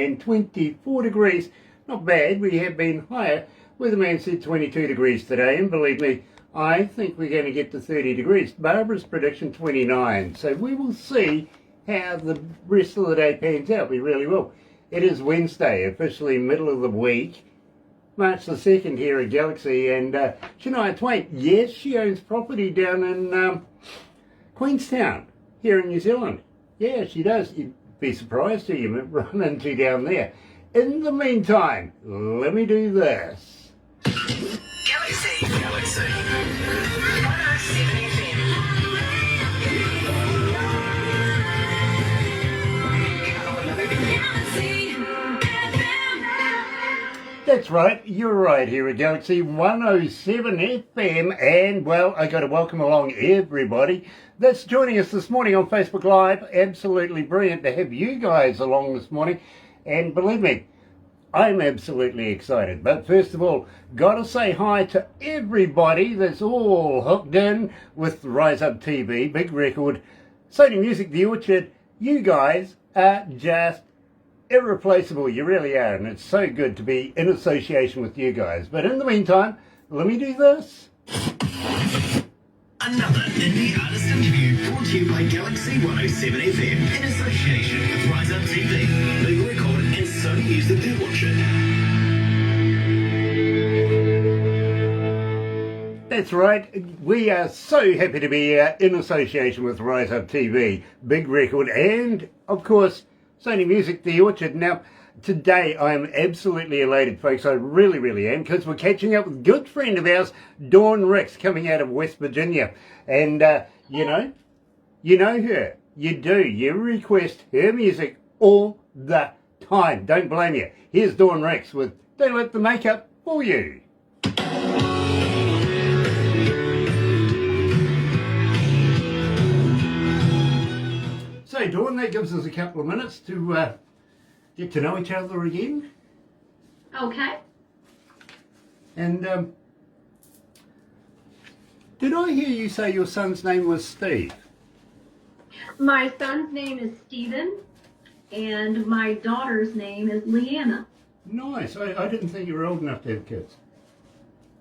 and 24 degrees. Not bad, we have been higher. Weatherman said 22 degrees today, and believe me, I think we're going to get to 30 degrees. Barbara's prediction 29, so we will see how the rest of the day pans out. We really will. It is Wednesday, officially middle of the week, March the 2nd here at Galaxy, and Shania Twain, yes, she owns property down in Queenstown, here in New Zealand. Yeah, she does. You'd be surprised who you run into down there. In the meantime, let me do this. Galaxy 107fm. That's right, you're right here at Galaxy 107 FM, and well, I got to welcome along everybody that's joining us this morning on Facebook Live. Absolutely brilliant to have you guys along this morning, and believe me, I'm absolutely excited. But first of all, got to say hi to everybody that's all hooked in with Rise Up TV, Big Record, Sony Music, The Orchard. You guys are just irreplaceable, you really are, and it's so good to be in association with you guys. But in the meantime, let me do this. Another indie artist interview brought to you by Galaxy 107fm in association with Rise Up TV, Big Record and Sony Music The Orchard. That's right, we are so happy to be in association with Rise Up TV, Big Record and, of course, Sony Music, The Orchard. Now, today I am absolutely elated, folks. I really, really am, because we're catching up with a good friend of ours, Dawn Rix, coming out of West Virginia. And, you know her. You do. You request her music all the time. Don't blame you. Here's Dawn Rix with Don't Let the Makeup Fool You. So, Dawn, that gives us a couple of minutes to get to know each other again. Okay. And did I hear you say your son's name was Steve? My son's name is Stephen, and my daughter's name is Leanna. Nice. I didn't think you were old enough to have kids.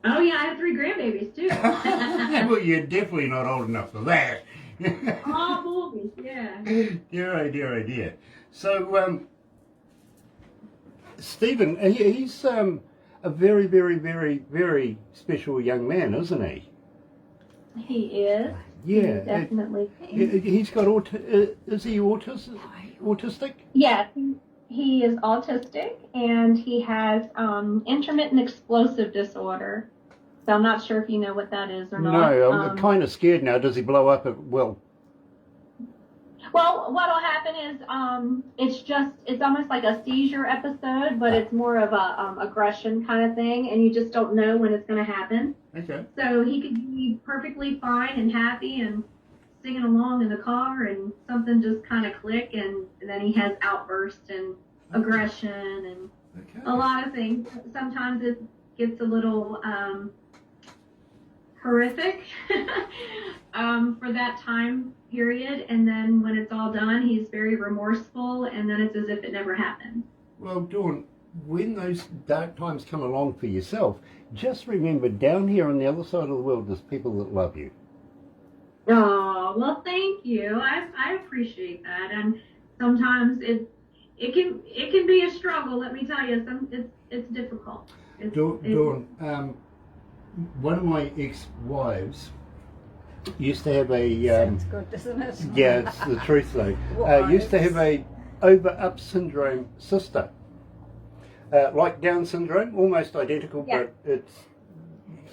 Oh, yeah, I have 3 grandbabies, too. Well, you're definitely not old enough for that. Oh, boy, yeah. Dear, oh dear, oh dear. So, Stephen, he's a very, very, very, very special young man, isn't he? He is. Yeah. He definitely. He's got is he autistic? Yes, he is autistic, and he has intermittent explosive disorder. So I'm not sure if you know what that is or not. No, I'm kind of scared now. Does he blow up at will? Well, what'll happen is it's almost like a seizure episode, but it's more of a aggression kind of thing, and you just don't know when it's going to happen. Okay. So he could be perfectly fine and happy and singing along in the car, and something just kind of click, and then he has outbursts and aggression and a lot of things. Sometimes it gets a little horrific for that time period, and then when it's all done, he's very remorseful, and then it's as if it never happened. Well, Dawn, when those dark times come along for yourself, just remember, down here on the other side of the world, there's people that love you. Oh, well, thank you. I appreciate that, and sometimes it can be a struggle. Let me tell you, it's difficult. Dawn, one of my ex-wives used to have a Sounds good, doesn't it? yeah, it's the truth though. Used to have a over-up syndrome sister, like Down syndrome, almost identical, Yeah. but it's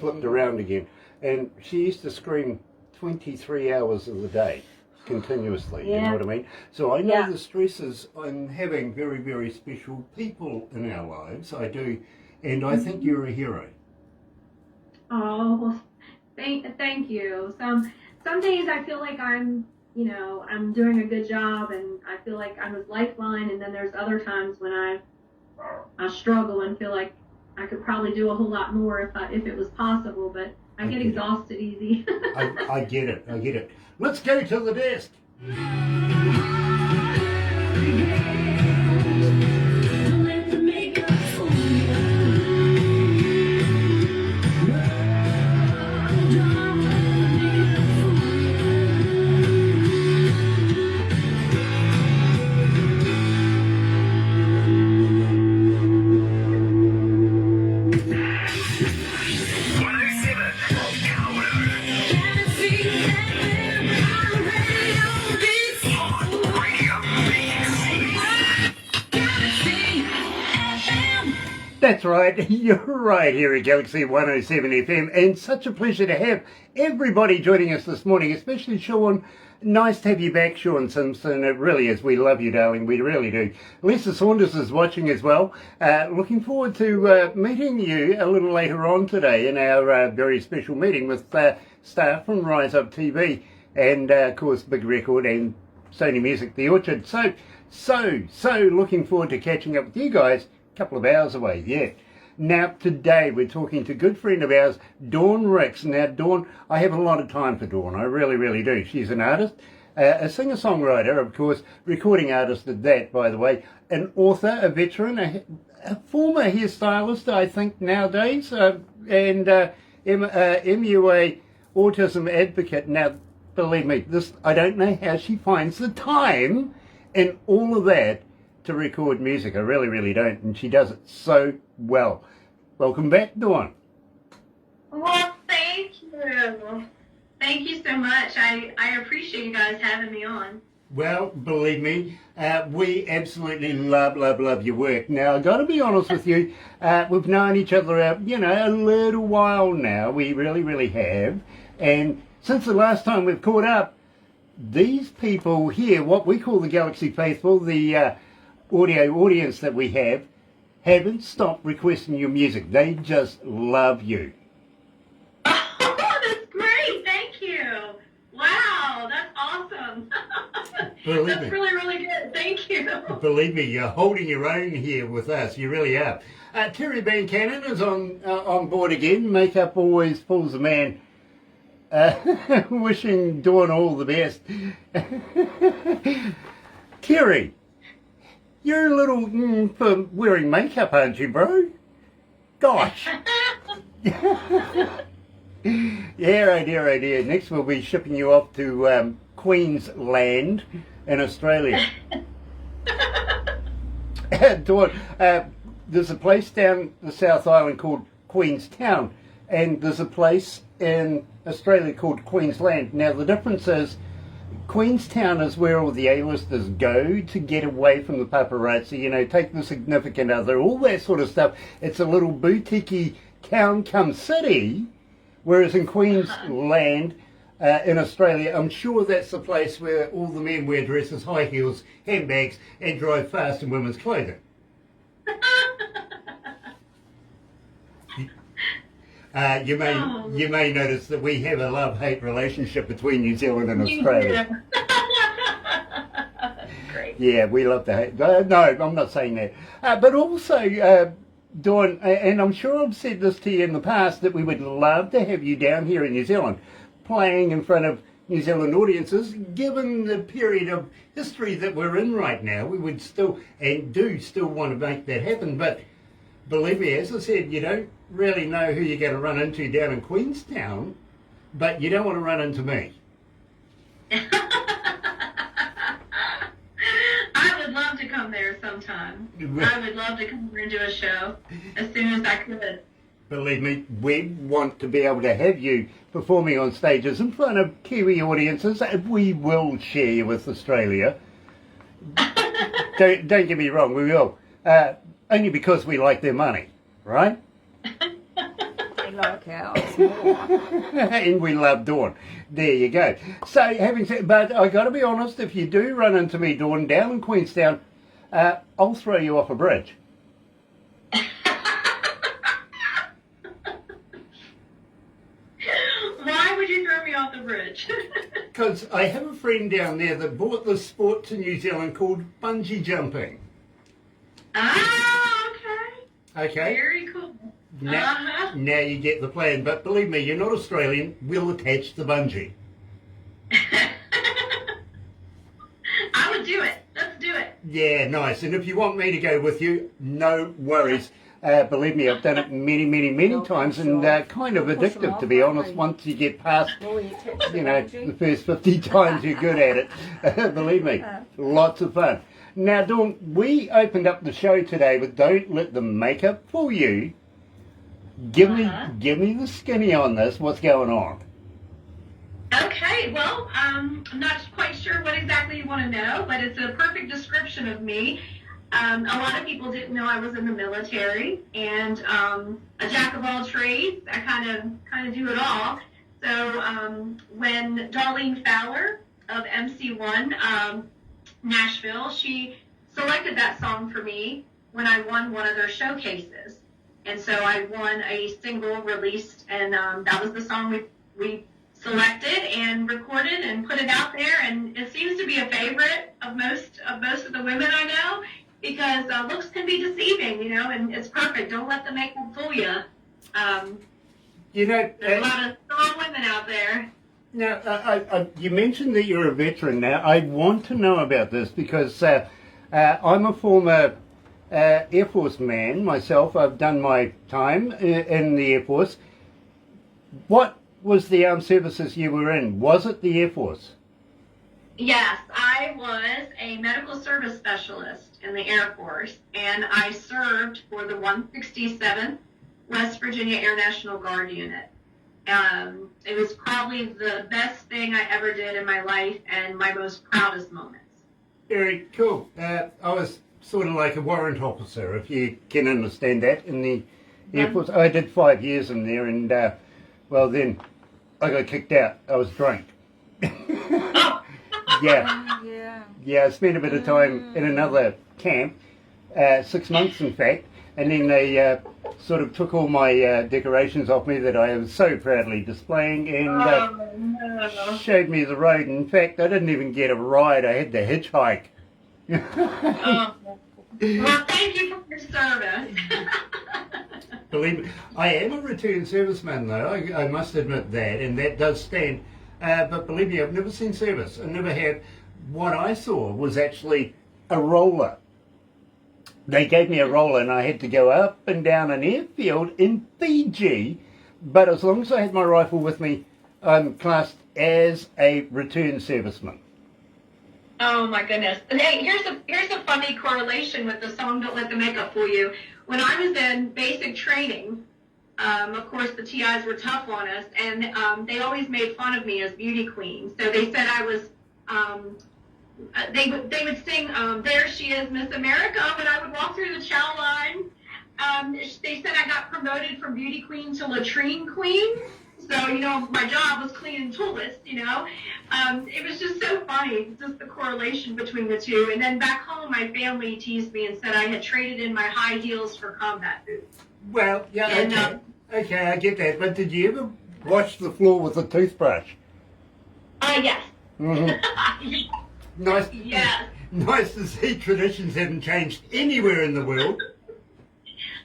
flipped around again. And she used to scream 23 hours of the day continuously. You know what I mean? So I know the stresses in having very, very special people in our lives. I do, and I think you're a hero. Oh, well, thank you. Some days I feel like I'm doing a good job, and I feel like I'm a lifeline, and then there's other times when I struggle and feel like I could probably do a whole lot more if it was possible, but I get exhausted easy. I get it. Let's go to the desk. That's right, you're right here at Galaxy 107 FM, and such a pleasure to have everybody joining us this morning, especially Sean. Nice to have you back, Sean Simpson. It really is. We love you, darling. We really do. Lisa Saunders is watching as well. Looking forward to meeting you a little later on today in our very special meeting with staff from Rise Up TV and, of course, Big Record and Sony Music, The Orchard. So looking forward to catching up with you guys. Couple of hours away, yeah. Now today we're talking to a good friend of ours, Dawn Rix. Now Dawn, I have a lot of time for Dawn, I really do. She's an artist, a singer-songwriter, of course, recording artist at that, by the way, an author, a veteran, a former hairstylist, I think, nowadays, and MUA autism advocate. Now, believe me, I don't know how she finds the time and all of that to record music. I really don't, and she does it so well. Welcome back, Dawn. Well, thank you. Thank you so much. I appreciate you guys having me on. Well, believe me, we absolutely love your work. Now, I've got to be honest with you, we've known each other a little while now. We really have. And since the last time we've caught up, these people here, what we call the Galaxy Faithful, the audio audience that we have, haven't stopped requesting your music. They just love you. Oh, that's great. Thank you. Wow, that's awesome. That's really good. Thank you. Believe me, you're holding your own here with us. You really are. Terry Van Cannon is on board again. Makeup always pulls a man. Wishing Dawn all the best. Terry, you're a little for wearing makeup, aren't you, bro? Gosh. Yeah, oh dear. Next we'll be shipping you off to Queensland in Australia. Dawn, there's a place down the South Island called Queenstown, and there's a place in Australia called Queensland. Now the difference is Queenstown is where all the A-listers go to get away from the paparazzi, take the significant other, all that sort of stuff. It's a little boutique-y town come city, whereas in Queensland, in Australia, I'm sure that's the place where all the men wear dresses, high heels, handbags, and drive fast in women's clothing. You may notice that we have a love-hate relationship between New Zealand and Australia. Great. Yeah, we love to hate. No, I'm not saying that. But also, Dawn, and I'm sure I've said this to you in the past, that we would love to have you down here in New Zealand, playing in front of New Zealand audiences. Given the period of history that we're in right now, we would still, and do still want to make that happen. But believe me, as I said, you don't really know who you're going to run into down in Queenstown, but you don't want to run into me. I would love to come there sometime. I would love to come here and do a show as soon as I could. Believe me, we want to be able to have you performing on stages in front of Kiwi audiences. We will share you with Australia. Don't get me wrong, we will. Only because we like their money, right? They like ours more. And we love Dawn. There you go. So, having said, but I got to be honest, if you do run into me, Dawn, down in Queenstown, I'll throw you off a bridge. Why would you throw me off the bridge? Because I have a friend down there that brought this sport to New Zealand called bungee jumping. Ah, okay. Okay. Very cool. Now you get the plan. But believe me, you're not Australian. We'll attach the bungee. I would do it. Let's do it. Yeah, nice. And if you want me to go with you, no worries. Believe me, I've done it many times, and kind of addictive, to be honest. Once you get past, the first 50 times, you're good at it. Believe me, lots of fun. Now, Dawn, we opened up the show today with "Don't Let the Makeup Fool You." Give me the skinny on this. What's going on? Okay, well, I'm not quite sure what exactly you want to know, but it's a perfect description of me. A lot of people didn't know I was in the military, and a jack of all trades. I kind of do it all. So when Darlene Fowler of MC1 Nashville, she selected that song for me when I won one of their showcases, and so I won a single released, and that was the song we selected and recorded and put it out there, and it seems to be a favorite of most of the women I know, because looks can be deceiving, and it's perfect. Don't let the makeup fool you. There's a lot of strong women out there. Now, you mentioned that you're a veteran. Now, I want to know about this because I'm a former Air Force man myself. I've done my time in the Air Force. What was the armed services you were in? Was it the Air Force? Yes, I was a medical service specialist in the Air Force, and I served for the 167th West Virginia Air National Guard Unit. It was probably the best thing I ever did in my life and my most proudest moments. Very cool. I was sort of like a warrant officer, if you can understand that, in the Air Force. I did 5 years in there, and well, then I got kicked out. I was drunk. Yeah, I spent a bit of time in another camp, 6 months in fact, and then they sort of took all my decorations off me that I was so proudly displaying, and showed me the road. In fact, I didn't even get a ride. I had to hitchhike. Well, thank you for your service. Believe me, I am a returned serviceman though, I must admit that, and that does stand. But believe me, I've never seen service. I never have. What I saw was actually a roller. They gave me a roller and I had to go up and down an airfield in Fiji, but as long as I had my rifle with me, I'm classed as a returned serviceman. Oh my goodness. And hey, here's a funny correlation with the song Don't Let the Makeup Fool You. When I was in basic training, of course the TIs were tough on us, and they always made fun of me as beauty queen. So they said I was, they would sing, There She Is, Miss America, when I would walk through the chow line. They said I got promoted from beauty queen to latrine queen. So, my job was cleaning toilets, It was just so funny, just the correlation between the two. And then back home, my family teased me and said I had traded in my high heels for combat boots. Well, yeah, and, okay, I get that. But did you ever wash the floor with a toothbrush? Yes. Mm-hmm. Nice. Yes. Nice to see traditions haven't changed anywhere in the world.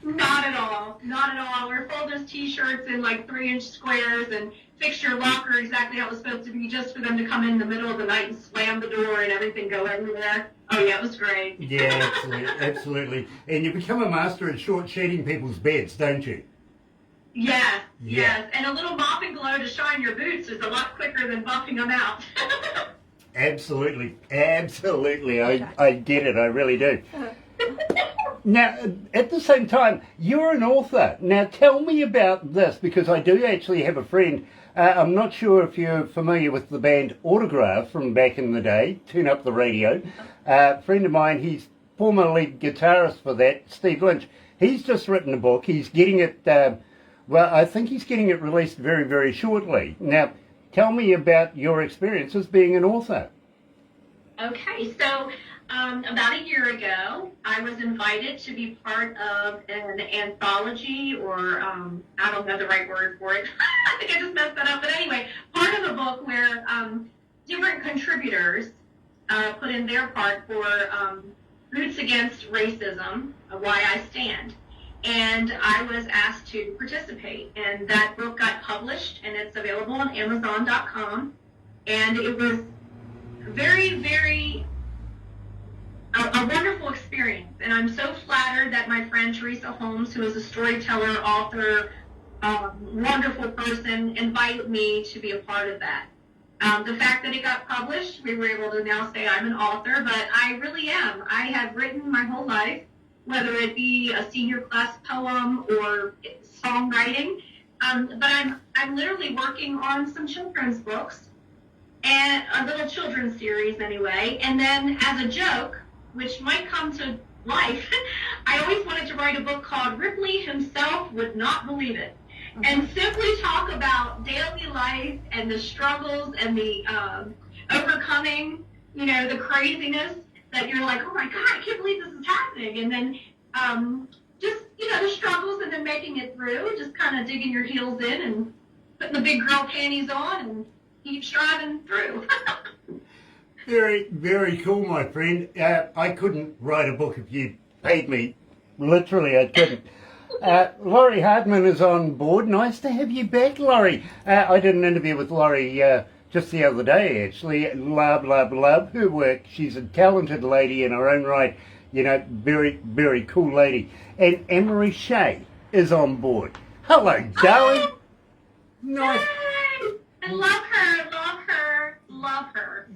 Not at all. Not at all. We're folded T-shirts in like 3-inch squares and fix your locker exactly how it was supposed to be, just for them to come in the middle of the night and slam the door and everything go everywhere. Oh yeah, it was great. Yeah, absolutely. And you become a master at short-sheeting people's beds, don't you? Yes, yes. And a little mop and glow to shine your boots is a lot quicker than buffing them out. Absolutely. I get it. I really do. Now, at the same time, you're an author. Now, tell me about this, because I do actually have a friend. I'm not sure if you're familiar with the band Autograph from back in the day, Turn Up the Radio. A friend of mine, he's former lead guitarist for that, Steve Lynch. He's just written a book. He's getting it, I think he's getting it released very, very shortly. Now, tell me about your experience as being an author. Okay, so about a year ago, I was invited to be part of an anthology, or I don't know the right word for it. I think I just messed that up. But anyway, part of a book where different contributors put in their part for Roots Against Racism, Why I Stand. And I was asked to participate. And that book got published, and it's available on Amazon.com. And it was very, very a wonderful experience, and I'm so flattered that my friend Teresa Holmes, who is a storyteller, author, wonderful person, invited me to be a part of that. The fact that it got published, we were able to now say I'm an author, but I really am. I have written my whole life, whether it be a senior class poem or songwriting, but I'm literally working on some children's books, and a little children's series anyway, and then as a joke, which might come to life, I always wanted to write a book called Ripley Himself Would Not Believe It. And simply talk about daily life and the struggles and the overcoming, the craziness that you're like, oh my God, I can't believe this is happening. And then just, the struggles and then making it through, just kind of digging your heels in and putting the big girl panties on and keep striving through. Very, very cool, my friend. I couldn't write a book if you paid me. Literally, I couldn't. Laurie Hartman is on board. Nice to have you back, Laurie. I did an interview with Laurie just the other day, actually. Love her work. She's a talented lady in her own right. Very, very cool lady. And Anne-Marie Shea is on board. Hello, darling. Nice. Yay! I love her.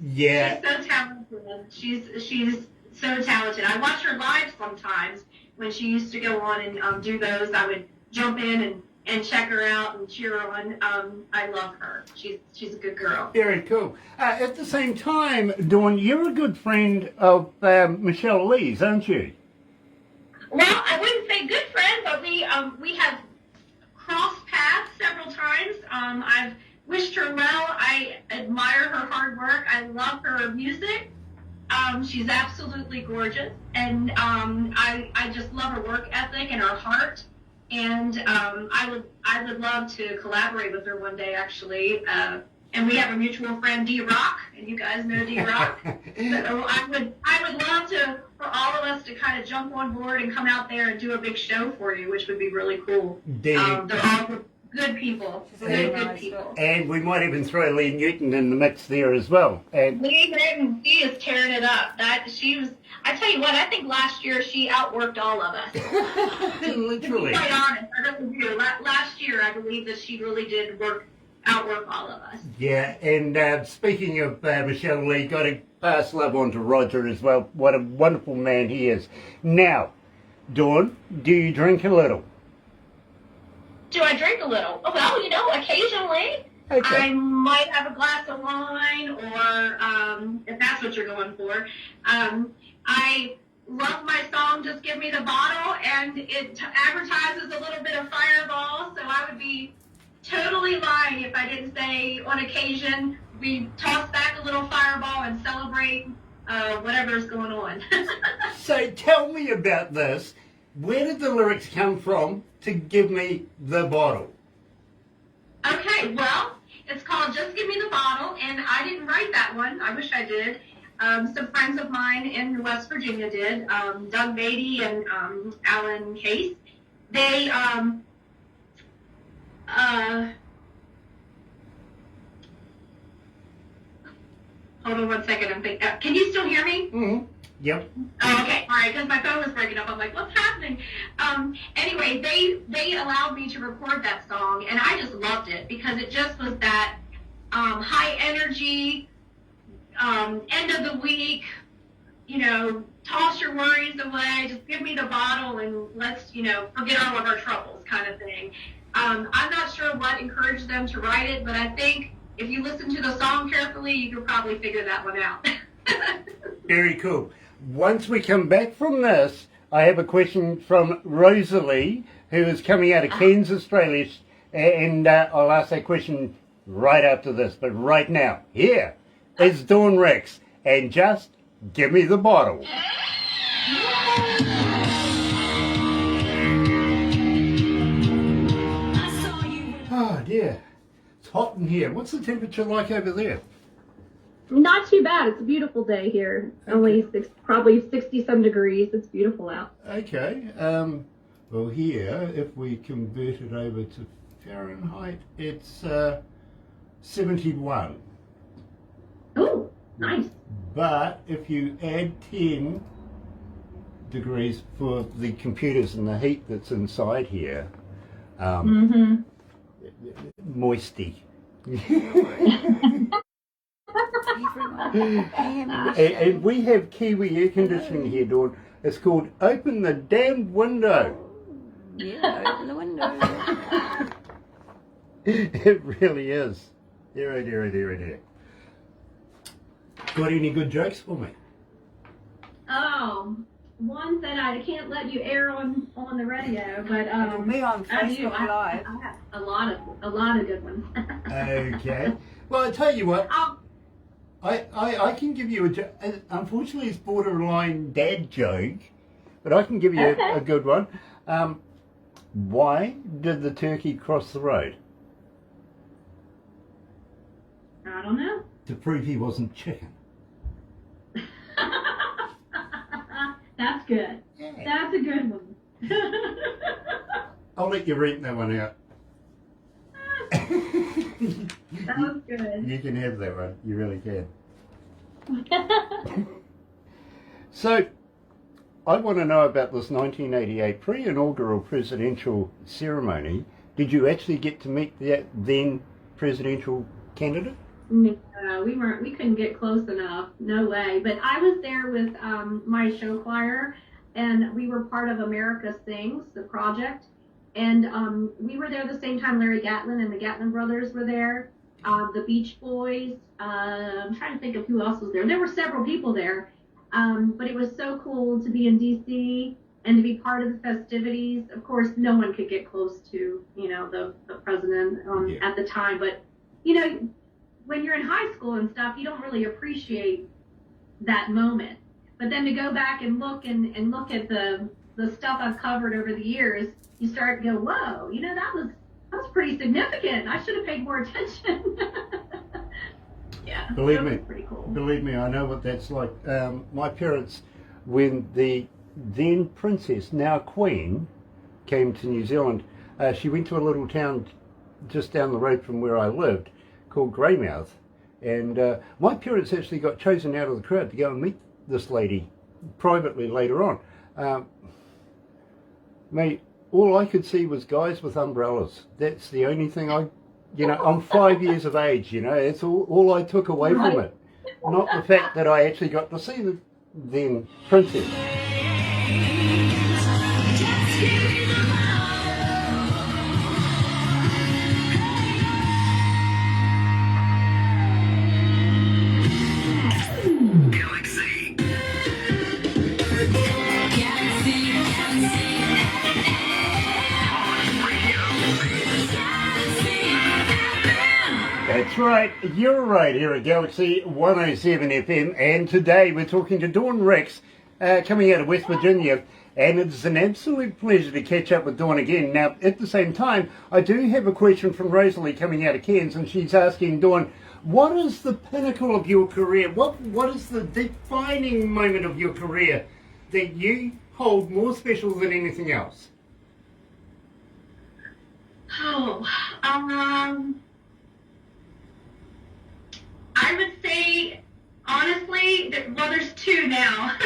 Yeah. She's so talented. She's so talented. I watch her live sometimes. When she used to go on and do those, I would jump in and check her out and cheer her on. I love her. She's a good girl. Very cool. At the same time, Dawn, you're a good friend of Michelle Lee's, aren't you? Well, I wouldn't say good friend, but we have crossed paths several times. I've wished her well. I admire her hard work. I love her music. She's absolutely gorgeous, and I just love her work ethic and her heart. And I would love to collaborate with her one day, actually. And we have a mutual friend, D Rock, and you guys know D Rock. So I would love for all of us to kind of jump on board and come out there and do a big show for you, which would be really cool. They're all good people. Good people. And we might even throw Lee Newton in the mix there as well. And Lee Newton, she is tearing it up. I tell you what, I think last year she outworked all of us. literally. To be quite honest, I really do. Last year, I believe that she really did outwork all of us. Yeah, and speaking of Michelle Lee, got to pass love on to Roger as well. What a wonderful man he is. Now, Dawn, do you drink a little? Do I drink a little? Well, occasionally. Okay. I might have a glass of wine, or if that's what you're going for. I love my song, Just Give Me the Bottle, and it advertises a little bit of Fireball, so I would be totally lying if I didn't say on occasion we toss back a little Fireball and celebrate whatever's going on. So tell me about this. Where did the lyrics come from to Give Me the Bottle? Okay, well, it's called Just Give Me the Bottle, and I didn't write that one. I wish I did. Some friends of mine in West Virginia did. Doug Beatty and Alan Case. They, hold on one second. I'm thinking. Can you still hear me? Mm-hmm. Yep. Oh, okay. All right, because my phone was breaking up. I'm like, what's happening? Anyway, they allowed me to record that song, and I just loved it because it just was that high energy, end of the week, toss your worries away, just give me the bottle and let's, forget all of our troubles kind of thing. I'm not sure what encouraged them to write it, but I think if you listen to the song carefully, you could probably figure that one out. Very cool. Once we come back from this, I have a question from Rosalie, who is coming out of Cairns, Australia, and I'll ask that question right after this. But right now, here is Dawn Rix, and Just Give Me the Bottle. Oh dear, it's hot in here. What's the temperature like over there? Not too bad. It's a beautiful day here. Okay. Probably 60-some degrees. It's beautiful out. Okay. Well, here, if we convert it over to Fahrenheit, it's 71. Oh, nice. But if you add 10 degrees for the computers and the heat that's inside here, moisty. And we have Kiwi air conditioning here, Dawn. It's called Open the Damned Window. Yeah, open the window. It really is. Dear. Got any good jokes for me? Oh, ones that I can't let you air on the radio, but It'll be on Facebook Live. I have a lot of good ones. Okay. Well, I tell you what, I'll, I can give you unfortunately it's borderline dad joke, but I can give you a good one. Why did the turkey cross the road? I don't know. To prove he wasn't chicken. That's good. Yeah. That's a good one. I'll let you read that one out. That was good. You can have that one. You really can. So, I want to know about this 1988 pre-inaugural presidential ceremony. Did you actually get to meet the then presidential candidate? No, we couldn't get close enough. No way. But I was there with my show choir, and we were part of America Sings, the project. And we were there the same time Larry Gatlin and the Gatlin brothers were there. The Beach Boys. I'm trying to think of who else was there. There were several people there. But it was so cool to be in D.C. and to be part of the festivities. Of course, no one could get close to, the president at the time. But, when you're in high school and stuff, you don't really appreciate that moment. But then to go back and look at the stuff I've covered over the years, you start to go, whoa, that was pretty significant. I should have paid more attention. Yeah, Believe me, pretty cool. Believe me, I know what that's like. My parents, when the then princess, now queen, came to New Zealand, she went to a little town just down the road from where I lived called Greymouth. And my parents actually got chosen out of the crowd to go and meet this lady privately later on. Mate, all I could see was guys with umbrellas. That's the only thing I'm 5 years of age, it's all I took away from it. Not the fact that I actually got to see the then princess. Galaxy. That's right, you're right here at Galaxy 107 FM, and today we're talking to Dawn Rix, coming out of West Virginia, and it's an absolute pleasure to catch up with Dawn again. Now, at the same time, I do have a question from Rosalie coming out of Cairns, and she's asking Dawn, what is the pinnacle of your career? What is the defining moment of your career that you hold more special than anything else? I would say, honestly, there's two now.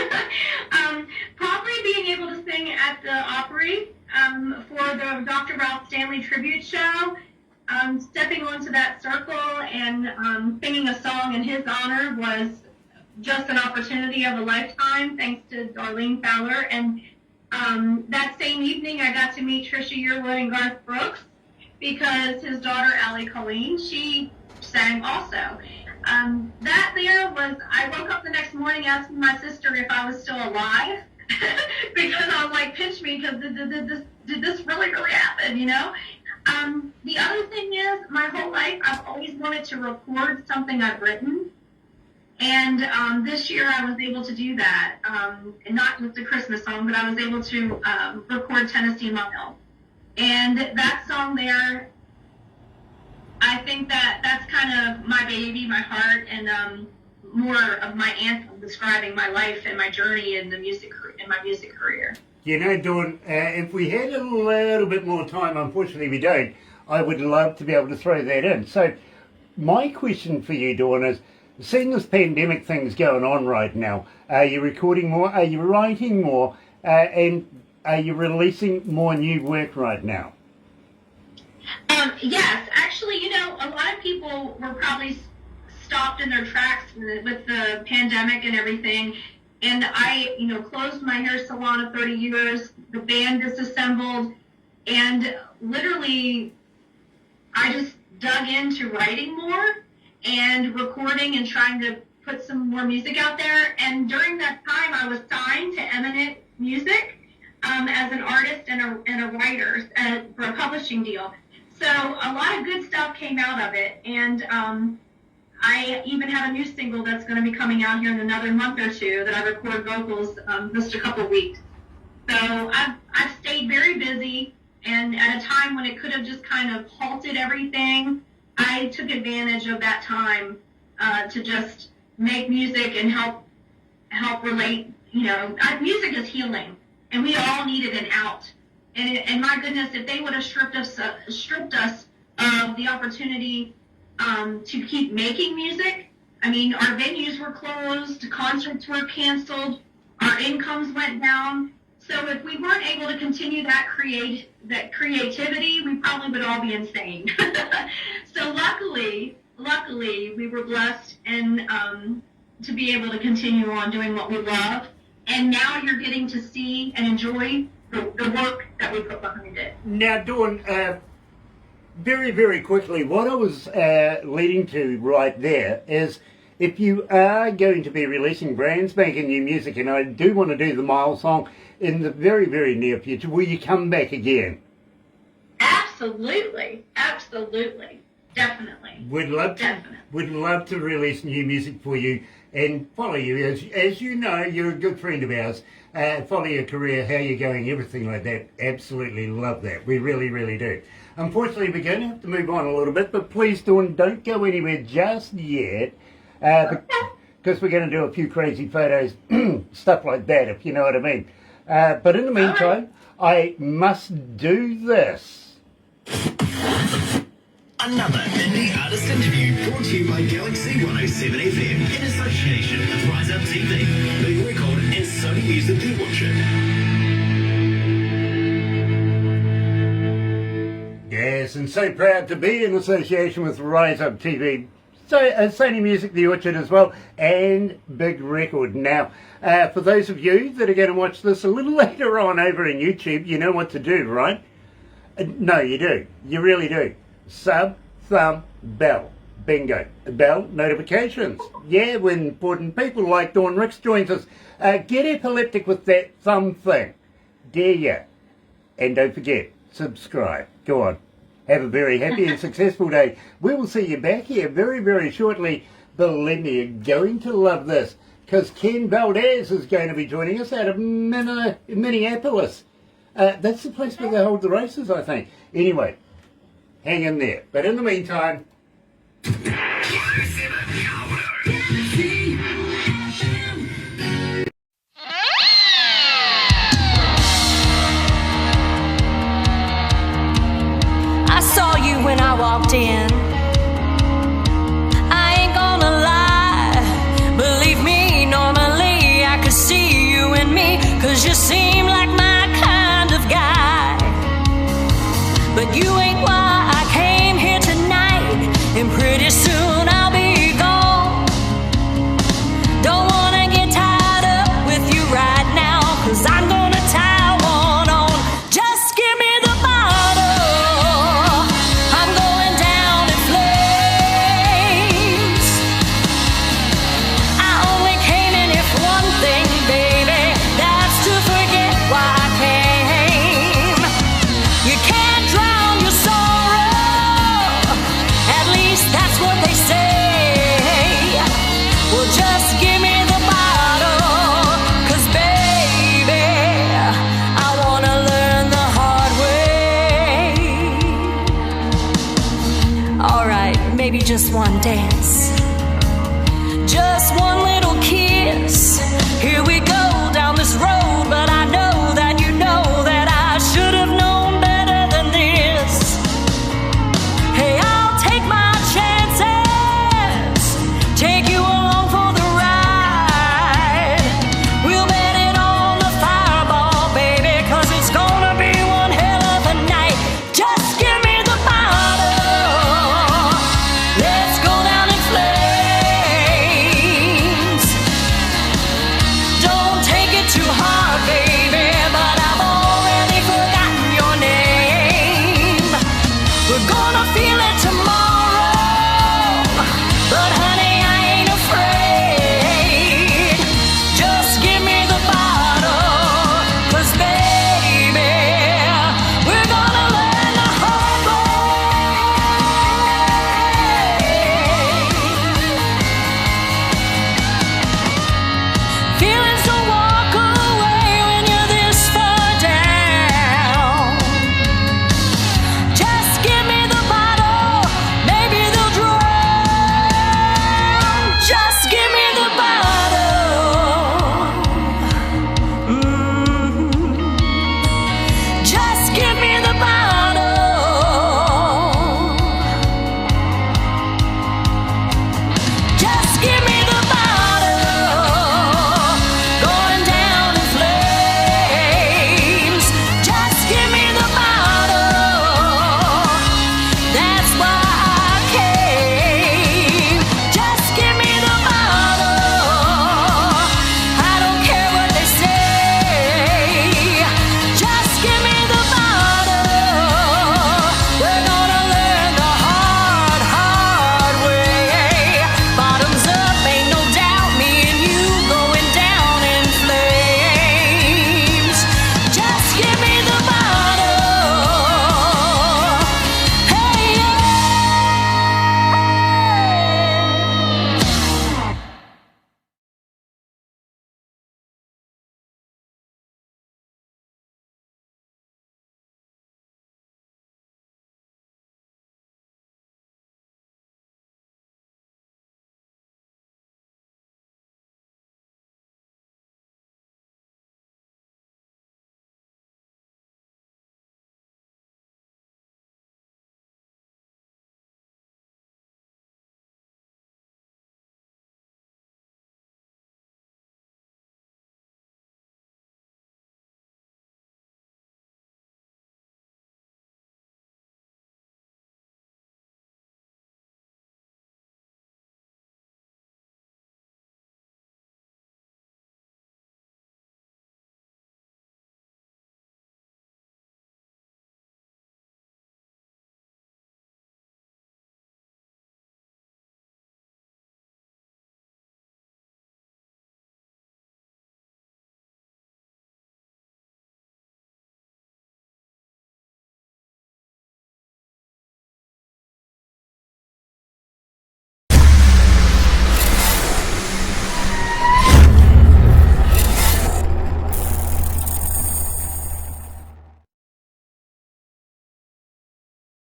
Probably being able to sing at the Opry for the Dr. Ralph Stanley tribute show. Stepping onto that circle and singing a song in his honor was just an opportunity of a lifetime, thanks to Darlene Fowler. And that same evening, I got to meet Trisha Yearwood and Garth Brooks because his daughter, Allie Colleen, she sang also. That there was, I woke up the next morning asking my sister if I was still alive because I was like, pinch me, because did this really happen, The other thing is, my whole life, I've always wanted to record something I've written. And this year I was able to do that. And not just a Christmas song, but I was able to record Tennessee Mile. And that song there, I think that's kind of my baby, my heart, and more of my anthem describing my life and my journey in my music career. Dawn, if we had a little bit more time, unfortunately we don't, I would love to be able to throw that in. So my question for you, Dawn, is, seeing this pandemic thing's going on right now, are you recording more, are you writing more, and are you releasing more new work right now? Yes, actually, a lot of people were probably stopped in their tracks with the pandemic and everything. And I, closed my hair salon of 30 years. The band disassembled. And literally, I just dug into writing more and recording and trying to put some more music out there. And during that time, I was signed to Eminent Music as an artist and a writer for a publishing deal. So a lot of good stuff came out of it. And I even have a new single that's going to be coming out here in another month or two that I record vocals just a couple weeks. So I've stayed very busy, and at a time when it could have just kind of halted everything, I took advantage of that time to just make music and help relate. You know, music is healing, and we all needed an out. And my goodness, if they would have stripped us of the opportunity to keep making music. I mean, our venues were closed, concerts were canceled, our incomes went down. So if we weren't able to continue that creativity, we probably would all be insane. So luckily, we were blessed and to be able to continue on doing what we love. And now you're getting to see and enjoy the work that we put behind it. Now, Dawn, very, very quickly, what I was leading to right there is if you are going to be releasing brand spanking new music, and I do want to do the Mile song in the very, very near future, will you come back again? Absolutely. Definitely. We'd love to release new music for you and follow you. As you know, you're a good friend of ours. Follow your career, how you're going, everything like that. Absolutely love that. We really, really do. Unfortunately, we're going to have to move on a little bit, but please, Dawn, don't go anywhere just yet, because we're going to do a few crazy photos, stuff like that, if you know what I mean. But in the meantime, I must do this. Another indie artist interview brought to you by Galaxy107fm in association with Rise Up TV, Legal Record and Sony Music to watch it. Yes, and so proud to be in association with Rise Up TV, so Sony Music, The Orchard as well, and Big Record. Now, for those of you that are going to watch this a little later on over in YouTube, you know what to do, right? No, you do. You really do. Sub, thumb, bell. Bingo. Bell notifications. Yeah, when important people like Dawn Rix joins us, get epileptic with that thumb thing. Dare ya. And don't forget, subscribe. Go on. Have a very happy and successful day. We will see you back here very, very shortly. Believe me, you're going to love this, because Ken Valdez is going to be joining us out of Minneapolis. That's the place where they hold the races, I think. Anyway, hang in there. But in the meantime... I saw you when I walked in. I ain't gonna lie. Believe me, normally I could see you in me, 'cause you seem like my kind of guy. But you ain't why I came here tonight, and pretty soon I'll be gone. Don't wanna get tied up with you right now, 'cause I'm gonna tie one on. Just give me the bottle. I'm going down in flames. I only came in here for one thing, baby. That's to forget why I came. You can't drown your sorrow. At least that's what they say. Well, just give me the bottle, 'cause baby, I wanna learn the hard way. Alright, maybe just one dance.